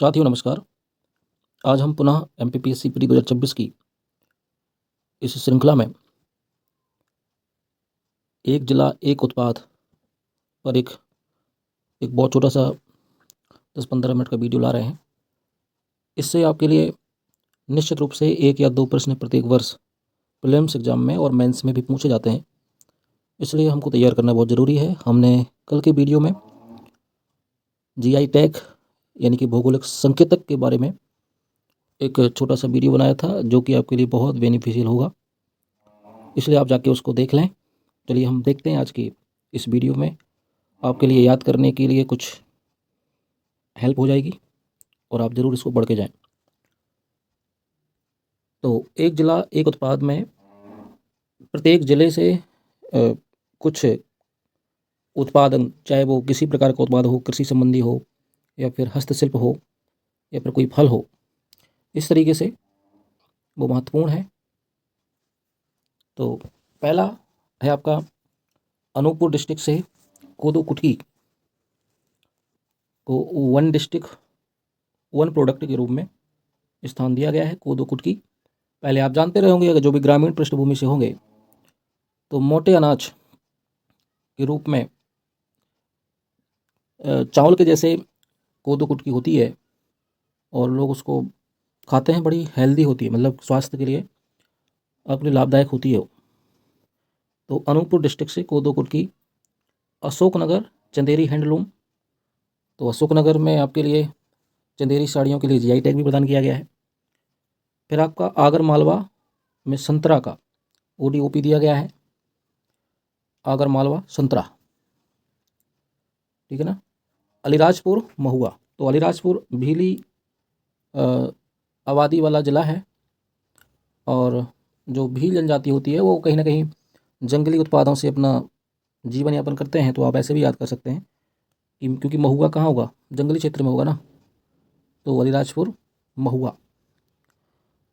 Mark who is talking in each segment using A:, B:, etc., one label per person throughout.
A: साथियों नमस्कार। आज हम पुनः एमपीपीएससी प्री 2026 की इस श्रृंखला में एक जिला एक उत्पाद पर एक बहुत छोटा सा 10-15 मिनट का वीडियो ला रहे हैं। इससे आपके लिए निश्चित रूप से 1 या 2 प्रश्न प्रत्येक वर्ष प्रीलिम्स एग्जाम में और मेंस में भी पूछे जाते हैं, इसलिए हमको तैयार करना बहुत ज़रूरी है। हमने कल के वीडियो में जीआई टैग यानी कि भौगोलिक संकेतक के बारे में एक छोटा सा वीडियो बनाया था, जो कि आपके लिए बहुत बेनिफिशियल होगा, इसलिए आप जाके उसको देख लें। चलिए हम देखते हैं आज की इस वीडियो में आपके लिए याद करने के लिए कुछ हेल्प हो जाएगी और आप ज़रूर इसको पढ़ के जाएं। तो एक जिला एक उत्पाद में प्रत्येक जिले से कुछ उत्पादन, चाहे वो किसी प्रकार का उत्पाद हो, कृषि संबंधी हो या फिर हस्तशिल्प हो या फिर कोई फल हो, इस तरीके से वो महत्वपूर्ण है। तो पहला है आपका अनूपपुर डिस्ट्रिक्ट से कोदो कुटकी को वन डिस्ट्रिक्ट वन प्रोडक्ट के रूप में स्थान दिया गया है। कोदो कुटकी पहले आप जानते रहे होंगे, अगर जो भी ग्रामीण पृष्ठभूमि से होंगे तो मोटे अनाज के रूप में चावल के जैसे कोदो कुटकी होती है और लोग उसको खाते हैं। बड़ी हेल्दी होती है, मतलब स्वास्थ्य के लिए अपनी लाभदायक होती है वो। तो अनूपपुर डिस्ट्रिक्ट से कोदो कुटकी। अशोकनगर चंदेरी हैंडलूम, तो अशोकनगर में आपके लिए चंदेरी साड़ियों के लिए जीआई टैग भी प्रदान किया गया है। फिर आपका आगर मालवा में संतरा का ओडीओपी दिया गया है। आगर मालवा संतरा, ठीक है ना। अलीराजपुर महुआ, तो अलीराजपुर भीली आबादी वाला ज़िला है और जो भील जनजाति होती है वो कहीं ना कहीं जंगली उत्पादों से अपना जीवन यापन करते हैं। तो आप ऐसे भी याद कर सकते हैं कि क्योंकि महुआ कहाँ होगा, जंगली क्षेत्र में होगा ना, तो अलीराजपुर महुआ।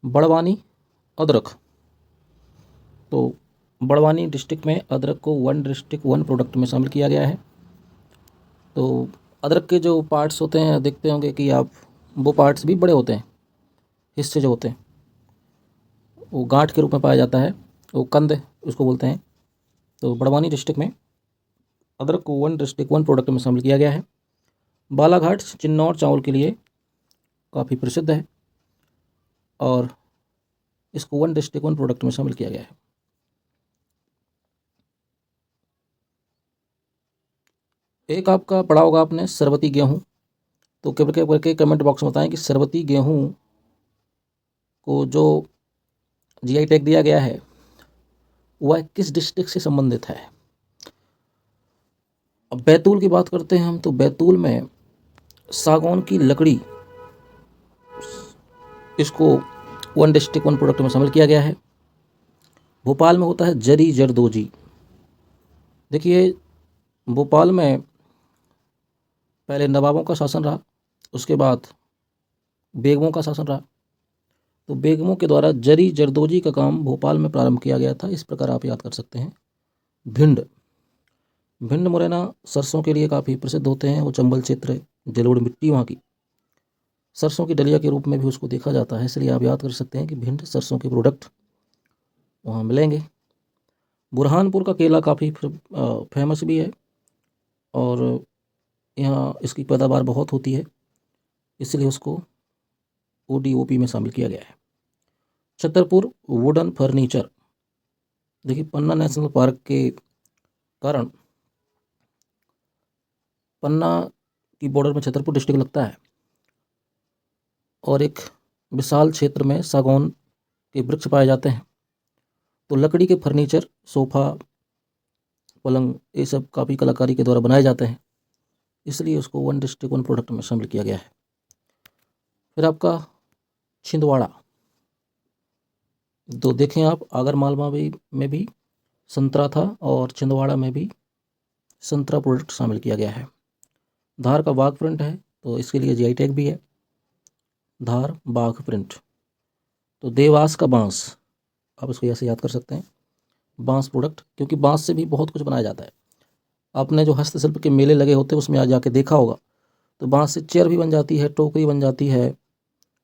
A: बड़वानी अदरक, तो बड़वानी डिस्ट्रिक्ट में अदरक को वन डिस्ट्रिक्ट वन प्रोडक्ट में शामिल किया गया है। तो अदरक के जो पार्ट्स होते हैं, देखते होंगे कि आप, वो पार्ट्स भी बड़े होते हैं, हिस्से जो होते हैं वो गांठ के रूप में पाया जाता है, वो कंद उसको बोलते हैं। तो बड़वानी डिस्ट्रिक्ट में अदरक को वन डिस्ट्रिक्ट वन प्रोडक्ट में शामिल किया गया है। बालाघाट चिन्नौर चावल के लिए काफ़ी प्रसिद्ध है और इसको वन डिस्ट्रिक्ट वन प्रोडक्ट में शामिल किया गया है। एक आपका पढ़ा होगा आपने सरबती गेहूँ, तो कृपया करके कमेंट बॉक्स में बताएं कि सरबती गेहूँ को जो जीआई टैग दिया गया है वह किस डिस्ट्रिक्ट से संबंधित है। अब बैतूल की बात करते हैं हम, तो बैतूल में सागौन की लकड़ी, इसको वन डिस्ट्रिक्ट वन प्रोडक्ट में शामिल किया गया है। भोपाल में होता है जरी जरदोजी। देखिए, भोपाल में पहले नवाबों का शासन रहा, उसके बाद बेगमों का शासन रहा। तो बेगमों के द्वारा जरी जरदोजी का काम भोपाल में प्रारंभ किया गया था। इस प्रकार आप याद कर सकते हैं। भिंड मुरैना सरसों के लिए काफ़ी प्रसिद्ध होते हैं। वो चंबल क्षेत्र, जलोढ़ मिट्टी वहाँ की, सरसों की डलिया के रूप में भी उसको देखा जाता है, इसलिए आप याद कर सकते हैं कि भिंड सरसों के प्रोडक्ट वहाँ मिलेंगे। बुरहानपुर का केला काफ़ी फेमस भी है और यहाँ इसकी पैदावार बहुत होती है, इसलिए उसको ओडीओपी में शामिल किया गया है। छतरपुर वुडन फर्नीचर, देखिए पन्ना नेशनल पार्क के कारण पन्ना की बॉर्डर में छतरपुर डिस्ट्रिक्ट लगता है और एक विशाल क्षेत्र में सागौन के वृक्ष पाए जाते हैं। तो लकड़ी के फर्नीचर, सोफ़ा, पलंग, ये सब काफ़ी कलाकारी के द्वारा बनाए जाते हैं, इसलिए उसको वन डिस्ट्रिक्ट वन प्रोडक्ट में शामिल किया गया है। फिर आपका छिंदवाड़ा, तो देखें आप, आगर मालवा में भी संतरा था और छिंदवाड़ा में भी संतरा प्रोडक्ट शामिल किया गया है। धार का बाघ प्रिंट है, तो इसके लिए जीआई टैग भी है, धार बाघ प्रिंट। तो देवास का बांस, आप इसको ऐसे याद कर सकते हैं, बांस प्रोडक्ट, क्योंकि बांस से भी बहुत कुछ बनाया जाता है। आपने जो हस्तशिल्प के मेले लगे होते हैं उसमें आज जाके देखा होगा, तो बांस से चेयर भी बन जाती है, टोकरी बन जाती है,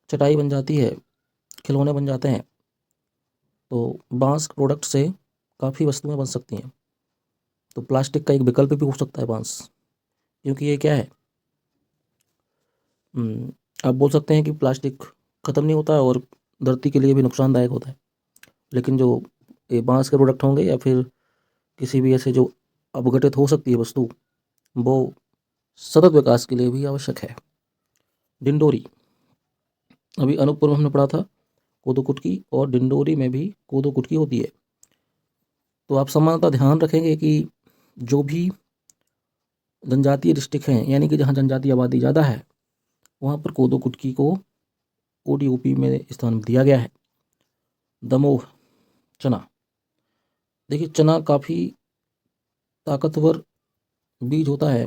A: चटाई बन जाती है, खिलौने बन जाते हैं। तो बांस प्रोडक्ट से काफ़ी वस्तुएं बन सकती हैं। तो प्लास्टिक का एक विकल्प भी हो सकता है बांस, क्योंकि ये क्या है, आप बोल सकते हैं कि प्लास्टिक ख़त्म नहीं होता है और धरती के लिए भी नुकसानदायक होता है, लेकिन जो ये बांस के प्रोडक्ट होंगे या फिर किसी भी ऐसे जो अपघटित हो सकती है वस्तु, वो सतत विकास के लिए भी आवश्यक है। डिंडोरी, अभी अनूपपुर में हमने पढ़ा था कोदो कुटकी, और डिंडोरी में भी कोदो कुटकी होती है। तो आप सामान्यतः ध्यान रखेंगे कि जो भी जनजातीय डिस्ट्रिक्ट हैं, यानी कि जहाँ जनजातीय आबादी ज़्यादा है, वहाँ पर कोदो कुटकी को ओडीओपी में स्थान दिया गया है। दमोह, चना, देखिए चना काफ़ी ताकतवर बीज होता है,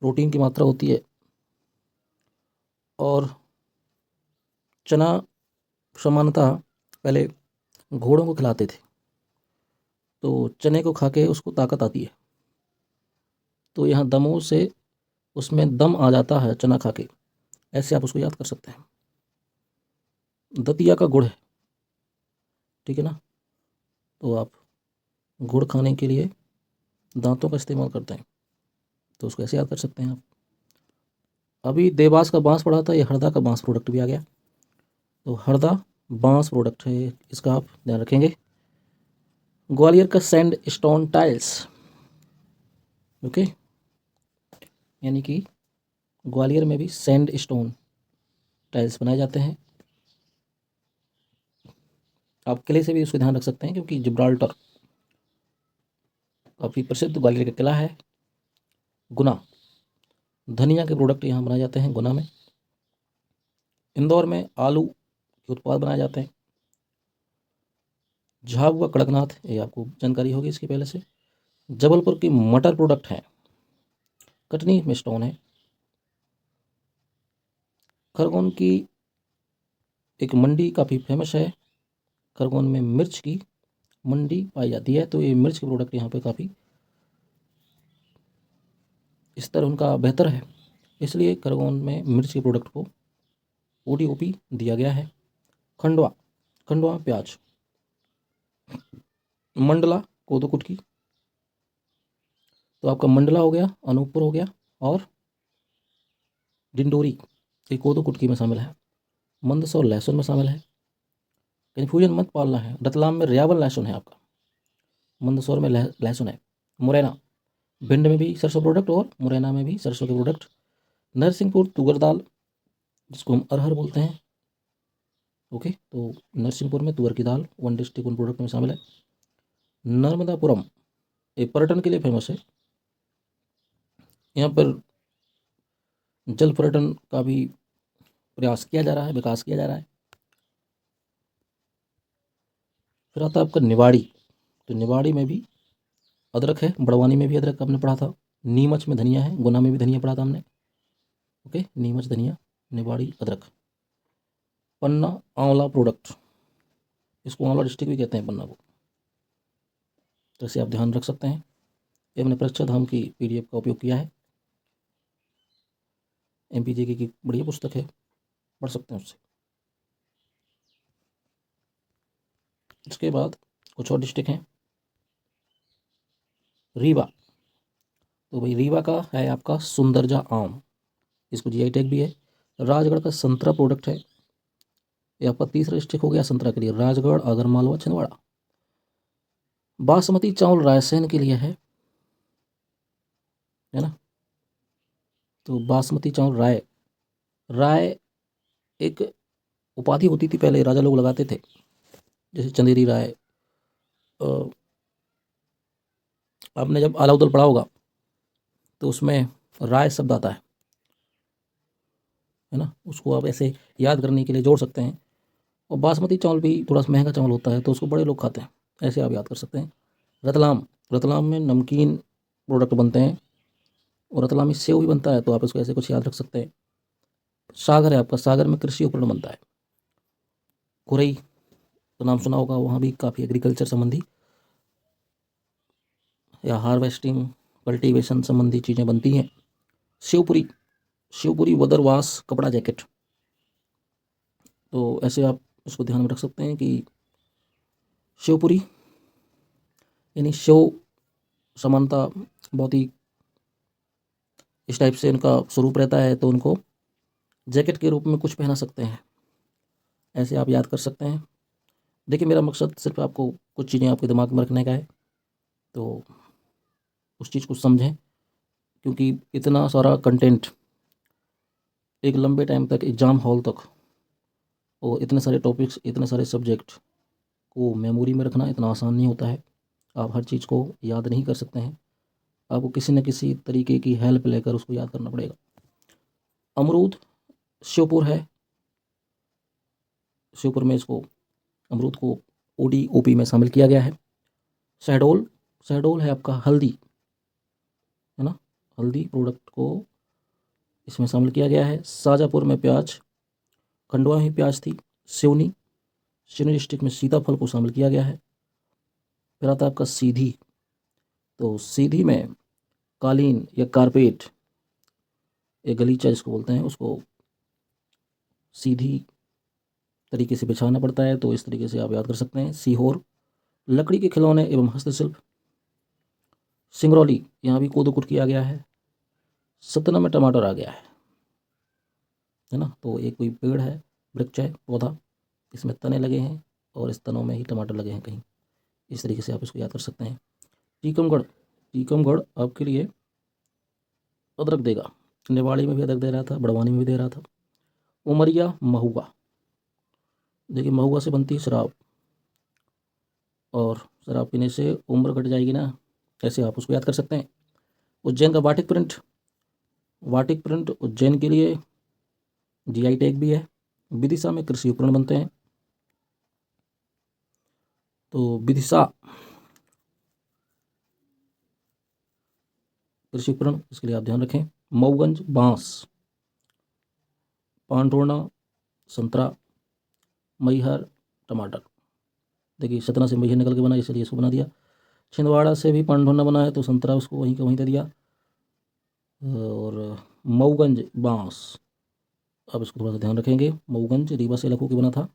A: प्रोटीन की मात्रा होती है, और चना सामान्यतः पहले घोड़ों को खिलाते थे, तो चने को खा के उसको ताकत आती है। तो यहाँ दमोह से उसमें दम आ जाता है चना खा के, ऐसे आप उसको याद कर सकते हैं। दतिया का गुड़ है, ठीक है ना, तो आप गुड़ खाने के लिए दांतों का इस्तेमाल करते हैं, तो उसको ऐसे याद कर सकते हैं आप। अभी देवास का बांस पड़ा था, ये हरदा का बांस प्रोडक्ट भी आ गया, तो हरदा बांस प्रोडक्ट है, इसका आप ध्यान रखेंगे। ग्वालियर का सैंड स्टोन टाइल्स, ओके, यानी कि ग्वालियर में भी सैंड स्टोन टाइल्स बनाए जाते हैं। आप किले से भी उसका ध्यान रख सकते हैं, क्योंकि जिब्राल्टर काफ़ी प्रसिद्ध ग्वालियर का किला है। गुना, धनिया के प्रोडक्ट यहाँ बनाए जाते हैं गुना में। इंदौर में आलू के उत्पाद बनाए जाते हैं। झाबुआ कड़कनाथ, ये आपको जानकारी होगी इसकी पहले से। जबलपुर की मटर प्रोडक्ट है। कटनी में स्टोन है। खरगोन की एक मंडी काफ़ी फेमस है, खरगोन में मिर्च की मंडी पाई जाती है, तो ये मिर्च के प्रोडक्ट यहाँ पे काफ़ी स्तर उनका बेहतर है, इसलिए खरगोन में मिर्च के प्रोडक्ट को ओडीओपी दिया गया है। खंडवा, खंडवा प्याज। मंडला कोदो कुटकी, तो आपका मंडला हो गया, अनूपपुर हो गया, और डिंडोरी ये कोदो कुटकी में शामिल है। मंदसौर लहसुन में शामिल है, कन्फ्यूजन मत पालना है। रतलाम में रियाबल लहसुन है आपका, मंदसौर में लहसुन है। मुरैना, भिंड में भी सरसों प्रोडक्ट और मुरैना में भी सरसों के प्रोडक्ट। नरसिंहपुर तुअर दाल, जिसको हम अरहर बोलते हैं, ओके, तो नरसिंहपुर में तुअर की दाल वन डिस्ट्रिक्ट वन प्रोडक्ट में शामिल है। नर्मदापुरम, ये पर्यटन के लिए फेमस है, यहाँ पर जल पर्यटन का भी प्रयास किया जा रहा है, विकास किया जा रहा है। फिर आता है आपका निवाड़ी, तो निवाड़ी में भी अदरक है, बड़वानी में भी अदरक आपने पढ़ा था। नीमच में धनिया है, गुना में भी धनिया पढ़ा था हमने, ओके, नीमच धनिया, निवाड़ी अदरक। पन्ना आंवला प्रोडक्ट, इसको आंवला डिस्ट्रिक्ट भी कहते हैं पन्ना को, तो इसे आप ध्यान रख सकते हैं। ये हमने परीक्षा धाम की पीडीएफ का उपयोग किया है, एमपीजे की बढ़िया पुस्तक है, पढ़ सकते हैं उससे। इसके बाद कुछ और डिस्ट्रिक्ट हैं। रीवा, तो भाई रीवा का है आपका सुंदरजा आम, इसको जीआई टैग भी है। राजगढ़ का संतरा प्रोडक्ट है, ये आपका तीसरा डिस्ट्रिक्ट हो गया संतरा के लिए, राजगढ़, आगरमालवा, छिंदवाड़ा। बासमती चावल रायसेन के लिए है ना, तो बासमती चावल राय, राय एक उपाधि होती थी पहले, राजा लोग लगाते थे, जैसे चंदेरी राय। आपने जब अलाउद्दौला पढ़ा होगा तो उसमें राय शब्द आता है ना, उसको आप ऐसे याद करने के लिए जोड़ सकते हैं। और बासमती चावल भी थोड़ा सा महंगा चावल होता है, तो उसको बड़े लोग खाते हैं, ऐसे आप याद कर सकते हैं। रतलाम, रतलाम में नमकीन प्रोडक्ट बनते हैं, और रतलामी सेव भी बनता है, तो आप इसको ऐसे कुछ याद रख सकते हैं। सागर है आपका, सागर में कृषि उपकरण बनता है। खुरई तो नाम सुना होगा, वहाँ भी काफ़ी एग्रीकल्चर संबंधी या हार्वेस्टिंग, कल्टीवेशन संबंधी चीज़ें बनती हैं। शिवपुरी, शिवपुरी वदरवास कपड़ा जैकेट। तो ऐसे आप इसको ध्यान में रख सकते हैं कि शिवपुरी यानी शिव समानता बहुत ही इस टाइप से इनका स्वरूप रहता है, तो उनको जैकेट के रूप में कुछ पहना सकते हैं। ऐसे आप याद कर सकते हैं। देखिए, मेरा मकसद सिर्फ आपको कुछ चीज़ें आपके दिमाग में रखने का है, तो उस चीज़ को समझें, क्योंकि इतना सारा कंटेंट एक लंबे टाइम तक एग्ज़ाम हॉल तक और इतने सारे टॉपिक्स, इतने सारे सब्जेक्ट को मेमोरी में रखना इतना आसान नहीं होता है। आप हर चीज़ को याद नहीं कर सकते हैं, आपको किसी न किसी तरीके की हेल्प लेकर उसको याद करना पड़ेगा। अमरूद श्योपुर है, श्योपुर में इसको अमरूद को ओडी ओपी में शामिल किया गया है। शहडोल, शहडोल है आपका हल्दी, है ना, हल्दी प्रोडक्ट को इसमें शामिल किया गया है। शाजापुर में प्याज, खंडवा में प्याज थी। सिवनी, सिवनी डिस्ट्रिक्ट में सीताफल को शामिल किया गया है। फिर आता है आपका सीधी, तो सीधी में कालीन या कारपेट, एक गलीचा जिसको बोलते हैं, उसको सीधी तरीके से बिछाना पड़ता है, तो इस तरीके से आप याद कर सकते हैं। सीहोर, लकड़ी के खिलौने एवं हस्तशिल्प। सिंगरौली, यहाँ भी कोदो कुट किया गया है। सतना में टमाटर आ गया है ना, तो एक कोई पेड़ है, वृक्ष है, पौधा, इसमें तने लगे हैं और इस तनों में ही टमाटर लगे हैं कहीं। इस तरीके से आप इसको याद कर सकते हैं। टीकमगढ़, टीकमगढ़ आपके लिए अदरक देगा। निवाड़ी में भी अदरक दे रहा था, बड़वानी में भी दे रहा था। उमरिया महुआ, देखिए महुआ से बनती है शराब, और शराब पीने से उम्र घट जाएगी ना, ऐसे आप उसको याद कर सकते हैं। उज्जैन का वाटिक प्रिंट, वाटिक प्रिंट उज्जैन के लिए जीआई टैग भी है। विदिशा में कृषि उपकरण बनते हैं, तो विदिशा कृषि उपकरण, इसके लिए आप ध्यान रखें। मऊगंज बांस, पांढोर्णा संतरा, मैहर टमाटर, देखिए सतना से मैहर निकल के बना इसलिए इसको बना दिया। छिंदवाड़ा से भी पांढोर्णा बना है, तो संतरा उसको वहीं का वहीं दे दिया। और मऊगंज बांस, अब इसको थोड़ा सा ध्यान रखेंगे। मऊगंज रीवा से इलाकों की बना था।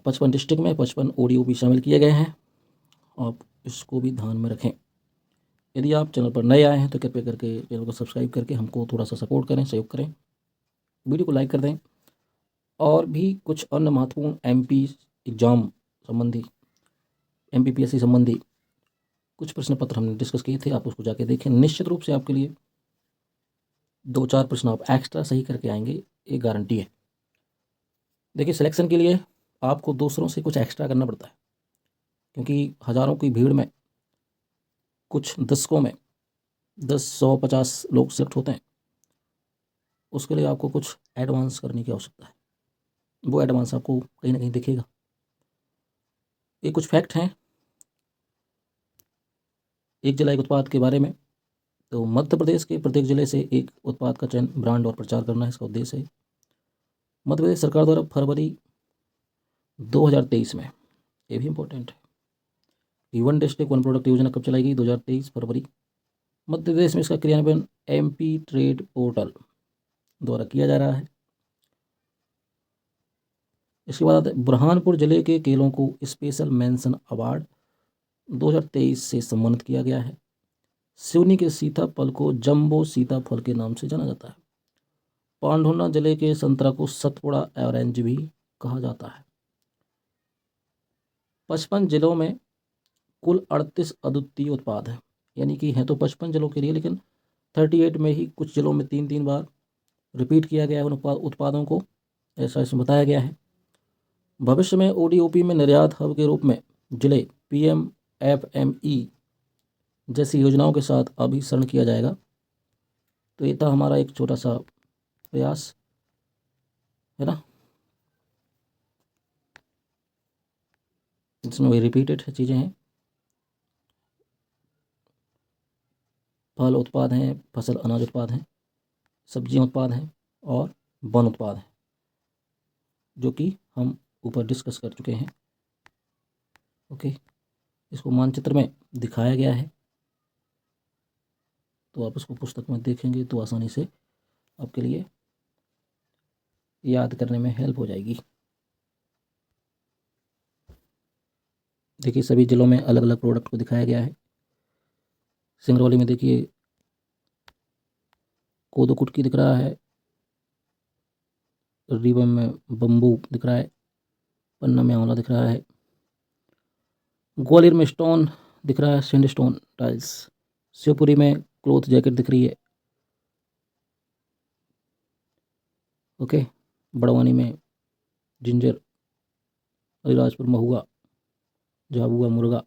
A: 55 डिस्ट्रिक्ट में 55 ओडीओ भी शामिल किए गए हैं, आप इसको भी ध्यान में रखें। यदि आप चैनल पर नए आए हैं तो कृपया करके चैनल को सब्सक्राइब करके हमको थोड़ा सा सपोर्ट करें, सहयोग करें, वीडियो को लाइक कर दें। और भी कुछ अन्य महत्वपूर्ण एमपी एग्जाम संबंधी, एमपीपीएससी संबंधी कुछ प्रश्न पत्र हमने डिस्कस किए थे, आप उसको जाके देखें। निश्चित रूप से आपके लिए 2-4 प्रश्न आप एक्स्ट्रा सही करके आएंगे, ये गारंटी है। देखिए, सिलेक्शन के लिए आपको दूसरों से कुछ एक्स्ट्रा करना पड़ता है, क्योंकि हज़ारों की भीड़ में कुछ दशकों में 10, 100, 50 लोग सिलेक्ट होते हैं। उसके लिए आपको कुछ एडवांस करने की आवश्यकता है, वो एडवांस आपको कहीं ना कहीं दिखेगा। ये कुछ फैक्ट हैं एक जिला एक उत्पाद के बारे में। तो मध्य प्रदेश के प्रत्येक जिले से एक उत्पाद का चयन, ब्रांड और प्रचार करना इसका उद्देश्य है। मध्य प्रदेश सरकार द्वारा फरवरी 2023 में, ये भी इम्पोर्टेंट है कि वन डिस्ट्रिक्ट वन प्रोडक्ट योजना कब चलाई गई, 2023 फरवरी। मध्य प्रदेश में इसका क्रियान्वयन एमपी ट्रेड पोर्टल द्वारा किया जा रहा है। इसके बाद आता है बुरहानपुर जिले के केलों को स्पेशल मेंशन अवार्ड 2023 से सम्मानित किया गया है। सिवनी के सीताफल को जंबो सीताफल के नाम से जाना जाता है। पांढुर्णा जिले के संतरा को सतपुड़ा ऑरेंज भी कहा जाता है। 55 जिलों में कुल 38 अद्वितीय उत्पाद हैं, यानी कि हैं तो 55 जिलों के लिए, लेकिन 38 में ही कुछ जिलों में 3-3 बार रिपीट किया गया है उन उत्पादों को, ऐसा इसमें बताया गया है। भविष्य में ओडीओपी में निर्यात हब के रूप में जिले पीएमएफएमई जैसी योजनाओं के साथ अभिसरण किया जाएगा। तो ये था हमारा एक छोटा सा प्रयास, है ना, जिसमें वही रिपीटेड चीज़ें हैं। फल उत्पाद हैं, फसल अनाज उत्पाद हैं, सब्जियां उत्पाद हैं और वन उत्पाद हैं, जो कि हम ऊपर डिस्कस कर चुके हैं। ओके, इसको मानचित्र में दिखाया गया है, तो आप इसको पुस्तक में देखेंगे तो आसानी से आपके लिए याद करने में हेल्प हो जाएगी। देखिए सभी जिलों में अलग अलग प्रोडक्ट को दिखाया गया है। सिंगरौली में देखिए कोदो कुटकी दिख रहा है, रीवा में बम्बू दिख रहा है, पन्ना में आंवला दिख रहा है, ग्वालियर में स्टोन दिख रहा है, सैंड स्टोन टाइल्स, शिवपुरी में क्लोथ जैकेट दिख रही है, ओके, बड़वानी में जिंजर, अलीराजपुर महुआ, झाबुआ मुर्गा,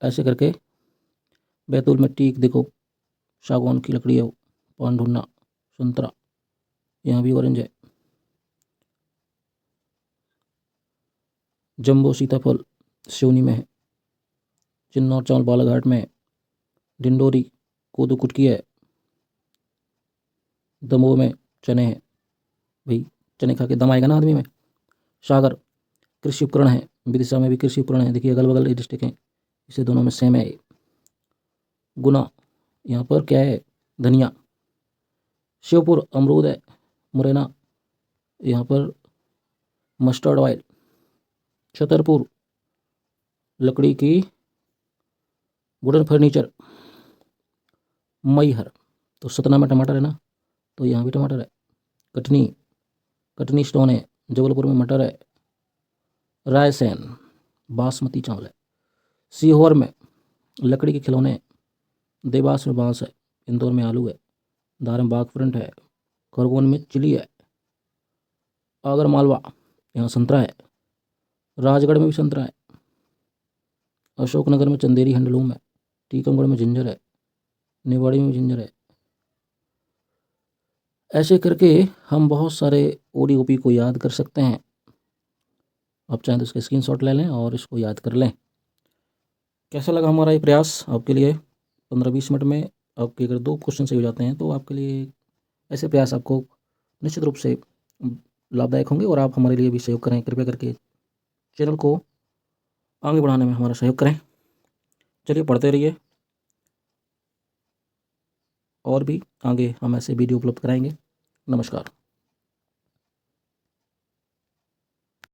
A: ऐसे करके बैतूल में टीक देखो, सागौन की लकड़ी है, पान ढूंढना, संतरा, यहाँ भी ऑरेंज है, जम्बो सीताफल सिवनी में है, चिन्नौर चावल बालाघाट में, डिंडोरी कोदो कुटकी है, दमोह में चने हैं, भाई चने खा के दम आएगा ना आदमी में। सागर कृषि उपकरण है, विदिशा में भी कृषि उपकरण है, देखिए अगल बगल ये डिस्ट्रिक्ट हैं, इसे दोनों में सेम है। गुना यहाँ पर क्या है, धनिया, शिवपुर अमरूद है, मुरैना यहाँ पर मस्टर्ड ऑयल, छतरपुर लकड़ी की वुडन फर्नीचर, मैहर तो सतना में टमाटर है ना, तो यहाँ भी टमाटर है, कटनी स्टोन है, जबलपुर में मटर है, रायसेन बासमती चावल है, सीहोर में लकड़ी के खिलौने, देवास में बांस है, इंदौर में आलू है, दारमबाग फ्रंट है, खरगोन में चिली है, आगर मालवा यहाँ संतरा है, राजगढ़ में भी संतरा है, अशोकनगर में चंदेरी हैंडलूम है, टीकमगढ़ में जिंजर है, निवाड़ी में जिंजर है। ऐसे करके हम बहुत सारे ODOP को याद कर सकते हैं। आप चाहें तो इसका स्क्रीनशॉट ले लें और इसको याद कर लें। कैसा लगा हमारा ये प्रयास आपके लिए? 15-20 मिनट में आपके अगर 2 क्वेश्चन सही हो जाते हैं तो आपके लिए ऐसे प्रयास आपको निश्चित रूप से लाभदायक होंगे और आप हमारे लिए भी सहयोग करें। कृपया करके चैनल को आगे बढ़ाने में हमारा सहयोग करें। चलिए पढ़ते रहिए, और भी आगे हम ऐसे वीडियो उपलब्ध कराएंगे। नमस्कार।